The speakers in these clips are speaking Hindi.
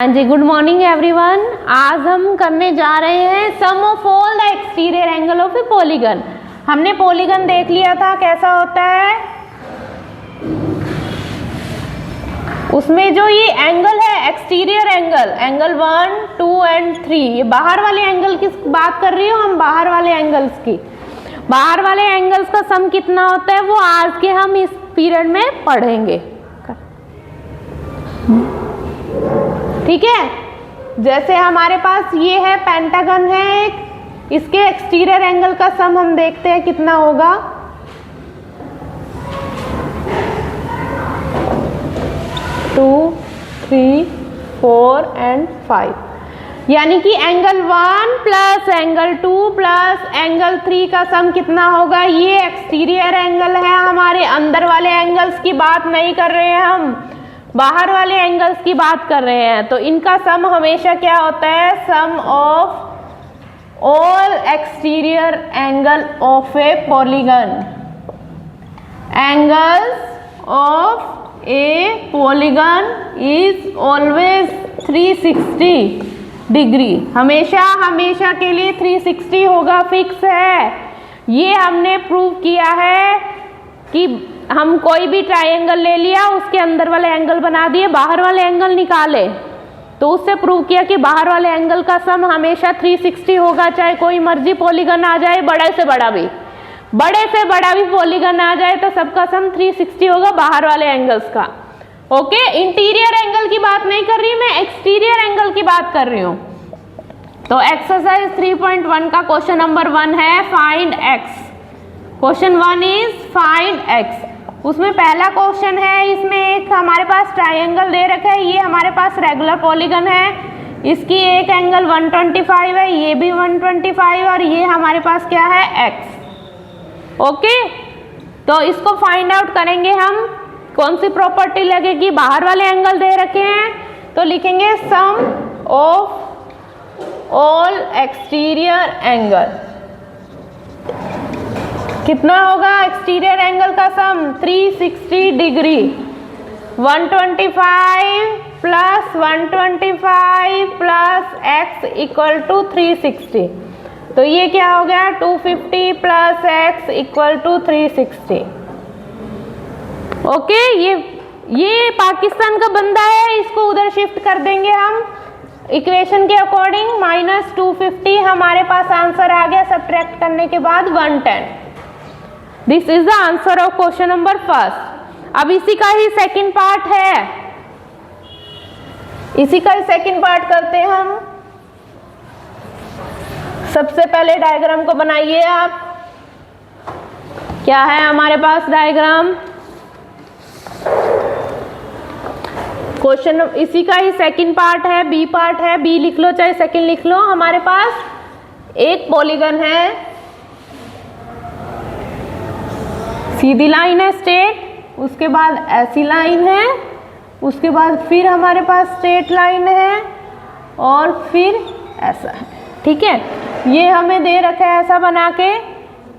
हाँ जी, गुड मॉर्निंग एवरीवन। आज हम करने जा रहे हैं sum of all the exterior angle of a polygon. हमने पॉलीगन देख लिया था कैसा होता है। उसमें जो ये एंगल है एक्सटीरियर एंगल, एंगल 1, 2 एंड 3, ये बाहर वाले एंगल की बात कर रही हूँ हम, बाहर वाले एंगल्स की। बाहर वाले एंगल्स का सम कितना होता है वो आज के हम इस पीरियड में पढ़ेंगे। ठीक है, जैसे हमारे पास ये है पेंटागन है एक, इसके एक्सटीरियर एंगल का सम हम देखते हैं कितना होगा। टू, 3, 4 एंड 5, यानी कि angle 1 plus angle 2 plus angle 3 का सम कितना होगा। ये एक्सटीरियर एंगल है, हमारे अंदर वाले एंगल्स की बात नहीं कर रहे हैं हम, बाहर वाले एंगल्स की बात कर रहे हैं। तो इनका सम हमेशा क्या होता है, sum of all exterior angle of a polygon. Angles of a polygon is always 360 degree, हमेशा के लिए 360 होगा, फिक्स है। ये हमने प्रूव किया है कि हम कोई भी ट्राइंगल ले लिया, उसके अंदर वाले एंगल बना दिए, बाहर वाले एंगल निकाले, तो उससे प्रूव किया कि बाहर वाले एंगल का सम हमेशा 360 होगा। चाहे कोई मर्जी पॉलीगन आ जाए, बड़े से बड़ा भी पॉलीगन आ जाए, तो सबका सम 360 होगा बाहर वाले एंगल्स का। ओके, इंटीरियर एंगल की बात नहीं कर रही मैं, एक्सटीरियर एंगल की बात कर रही हूँ। तो एक्सरसाइज 3.1 का क्वेश्चन नंबर 1 है find x. Question 1 is find x. उसमें पहला क्वेश्चन है, इसमें एक हमारे पास ट्राइंगल दे रखा है, ये हमारे पास रेगुलर पॉलीगन है, इसकी एक एंगल 125 है, ये भी 125, और ये हमारे पास क्या है, एक्स। ओके, तो इसको फाइंड आउट करेंगे हम। कौन सी प्रॉपर्टी लगेगी, बाहर वाले एंगल दे रखे हैं, तो लिखेंगे sum of all exterior angle. कितना होगा एक्सटीरियर एंगल का sum, 360 degree. 125 plus 125 plus x equal to 360, तो ये क्या हो गया, 250 plus x equal to 360। Okay, ये पाकिस्तान का बंदा है, इसको उधर शिफ्ट कर देंगे हम इक्वेशन के अकॉर्डिंग। -250 हमारे पास आंसर आ गया, सब्ट्रैक्ट करने के बाद 110। This is the answer of question number first. अब इसी का ही सेकंड पार्ट है, इसी का ही सेकंड पार्ट करते हैं हम। सबसे पहले डायग्राम को बनाइए आप। क्या है हमारे पास डायग्राम, क्वेश्चन इसी का ही सेकंड पार्ट है, बी पार्ट है, बी लिख लो चाहे सेकंड लिख लो। हमारे पास एक पॉलीगन है, सीधी लाइन है स्ट्रेट, उसके बाद ऐसी लाइन है, उसके बाद फिर हमारे पास स्ट्रेट लाइन है, और फिर ऐसा है। ठीक है, ये हमें दे रखा है ऐसा बना के,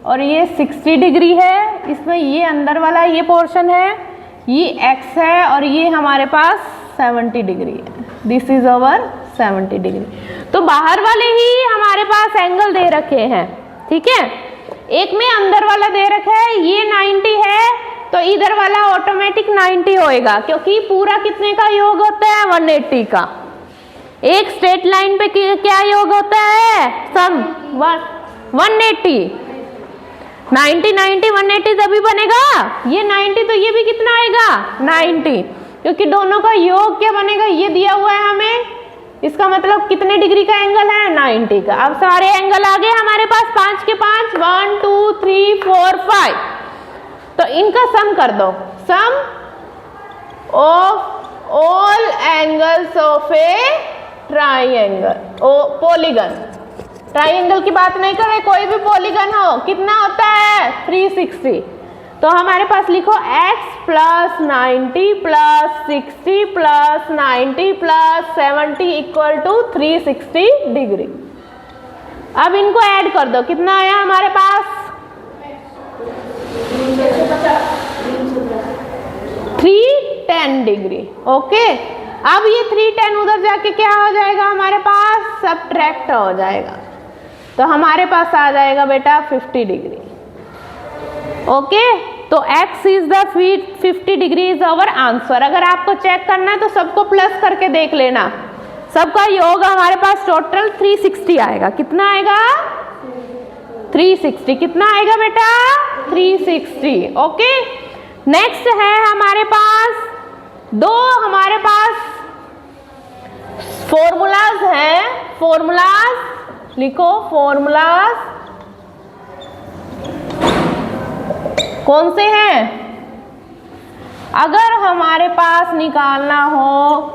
और ये 60 डिग्री है, इसमें ये अंदर वाला ये पोर्शन है, ये x है, और ये हमारे पास 70 डिग्री है। This is our 70 degree. तो बाहर वाले ही हमारे पास एंगल दे रखे हैं। ठीक है, एक में अंदर वाला दे रखा है, ये 90 है, तो इधर वाला ऑटोमेटिक 90 होएगा, क्योंकि पूरा कितने का योग होता है, 180 का। एक स्ट्रेट लाइन पे क्या योग होता है, सम 180। 90 90 180 तभी बनेगा, ये 90, तो ये भी कितना आएगा, 90, क्योंकि दोनों का योग क्या बनेगा, ये दिया हुआ है हमें, इसका मतलब कितने डिग्री का एंगल है, 90 का। अब सारे एंगल आ गए हमारे पास 5 के 5, 1 2 3 4 5, तो इनका सम कर दो। Sum of all angles of a triangle, polygon. Triangle की बात नहीं कर रहे, कोई भी पॉलीगन हो, कितना होता है, 360। तो हमारे पास लिखो x plus 90 plus 60 plus 90 plus 70 equal to 360 degree. अब इनको ऐड कर दो, कितना आया हमारे पास, 310 डिग्री। ओके, अब ये 310 उधर जाके क्या हो जाएगा हमारे पास, सबट्रैक्ट हो जाएगा, तो हमारे पास आ जाएगा बेटा 50 डिग्री। ओके, तो x is the 50 degree is our answer. अगर आपको चेक करना है तो सबको प्लस करके देख लेना, सबका योग हमारे पास टोटल 360 आएगा। कितना आएगा, 360। कितना आएगा बेटा, 360। ओके, नेक्स्ट है हमारे पास दो, हमारे पास फॉर्मूलाज हैं, फॉर्मूलाज लिखो, फॉर्मूलाज कौन से हैं, अगर हमारे पास निकालना हो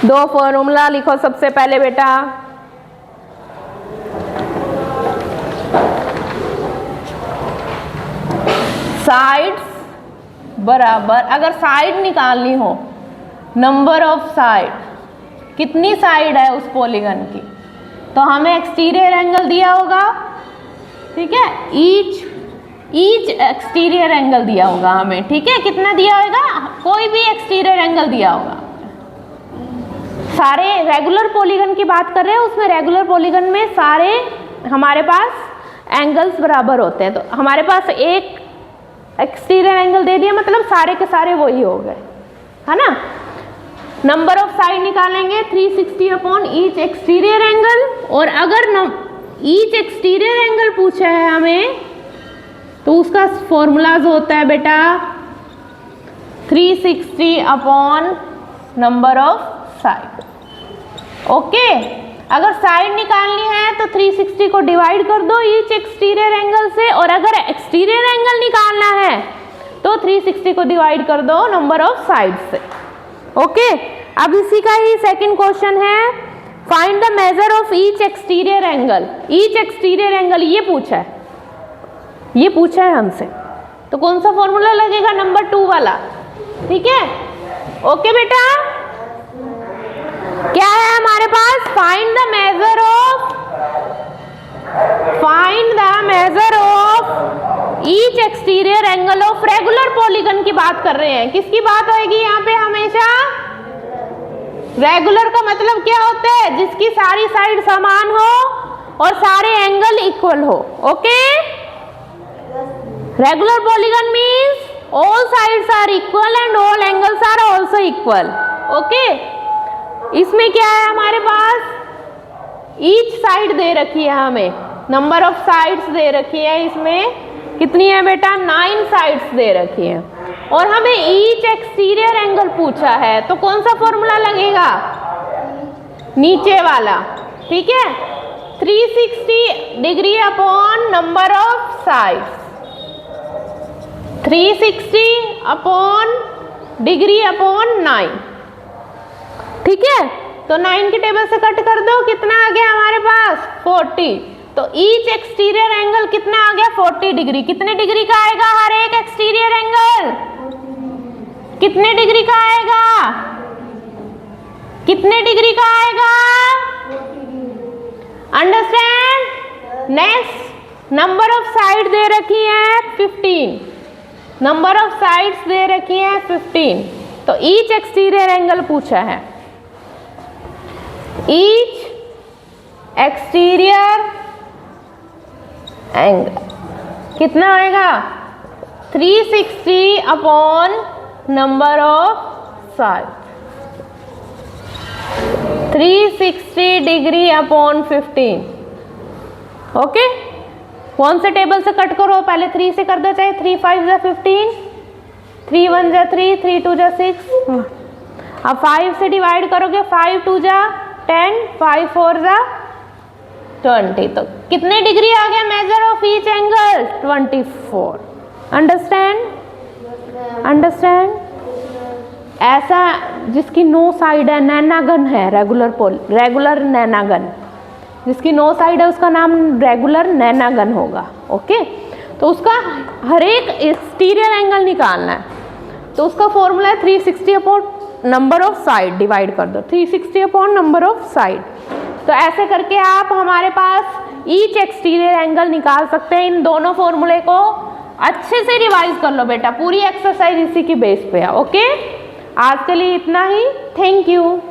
दो फॉर्मूला लिखो। सबसे पहले बेटा साइड्स बराबर, अगर साइड निकालनी हो, नंबर ऑफ साइड, कितनी साइड है उस पॉलीगन की, तो हमें एक्सटीरियर एंगल दिया होगा, ठीक है, ईच एक्सटीरियर एंगल दिया होगा हमें, ठीक है, कितना दिया होगा, कोई भी एक्सटीरियर एंगल दिया होगा। सारे रेगुलर पॉलीगन की बात कर रहे हैं, उसमें रेगुलर पॉलीगन में सारे हमारे पास एंगल्स बराबर होते हैं, तो हमारे पास एक एक्सटीरियर एंगल दे दिया, मतलब सारे के सारे वही हो गए, है ना। नंबर ऑफ साइड निकालेंगे 360 अपॉन ईच एक्सटीरियर एंगल, और अगर ईच एक्सटीरियर एंगल पूछा है हमें तो उसका फॉर्मूलाज होता है बेटा 360 upon number of side. Okay, अगर साइड निकालनी है तो 360 को डिवाइड कर दो ईच एक्सटीरियर एंगल से, और अगर एक्सटीरियर एंगल निकालना है तो 360 को डिवाइड कर दो नंबर ऑफ साइड से। ओके, अब इसी का ही सेकंड क्वेश्चन है, find the measure of each exterior angle. Each exterior angle ये पूछा है हमसे, तो कौन सा फॉर्मूला लगेगा, नंबर 2 वाला, ठीक है। ओके बेटा, क्या है हमारे पास, find the measure of each exterior angle of regular polygon की बात कर रहे हैं। किसकी बात होगी यहाँ पे हमेशा, रेगुलर का मतलब क्या होता है, जिसकी सारी साइड समान हो और सारे एंगल इक्वल हो। Okay, regular polygon means all sides are equal and all angles are also equal. Okay, इसमें क्या है हमारे पास, ईच साइड दे रखी है हमें, नंबर ऑफ साइड्स दे रखी है, इसमें कितनी है बेटा, 9 साइड्स दे रखी है, और हमें ईच एक्सटीरियर एंगल पूछा है, तो कौन सा फॉर्मूला लगेगा, नीचे वाला, ठीक है, 360 degree upon number of sides, 360 upon degree upon 9, ठीक है। तो 9 के टेबल से कट कर दो, कितना आ गया हमारे पास 40, तो ईच एक्सटीरियर एंगल कितना आ गया 40 डिग्री। कितने डिग्री का आएगा हर एक एक्सटीरियर एंगल, कितने डिग्री का आएगा, कितने डिग्री का आएगा, understand. Next, number of side दे रखी है 15, नंबर ऑफ साइड्स दे रखी है 15, तो ईच एक्सटीरियर एंगल पूछा है, ईच एक्सटीरियर एंगल कितना आएगा 360 upon number of side, 360 degree upon 15। Okay, कौन से टेबल से कट करो, पहले 3 से कर दो, चाहे 3 5 जा 15, 3 1 जा 3, 3 2 जा 6, अब 5 से डिवाइड करोगे, 5 2 जा 10, 5 4 जा 20, तो कितने डिग्री आ गया major of each angle 24। Understand. ऐसा जिसकी 9 साइड है, नैनागन है, रेगुलर नैनागन, जिसकी 9 साइड है उसका नाम रेगुलर नैनागन होगा। ओके, तो उसका हर एक एक्सटीरियर एंगल निकालना है, तो उसका फॉर्मूला है 360 upon number of side, divide कर दो 360 अपॉन नंबर ऑफ साइड। तो ऐसे करके आप हमारे पास ईच एक्सटीरियर एंगल निकाल सकते हैं इन दोनों फॉर्मूले को अच्छे से रिवाइज कर लो बेटा, पूरी एक्सरसाइज इसी की बेस पे है। ओके, आज के लिए इतना ही। Thank you.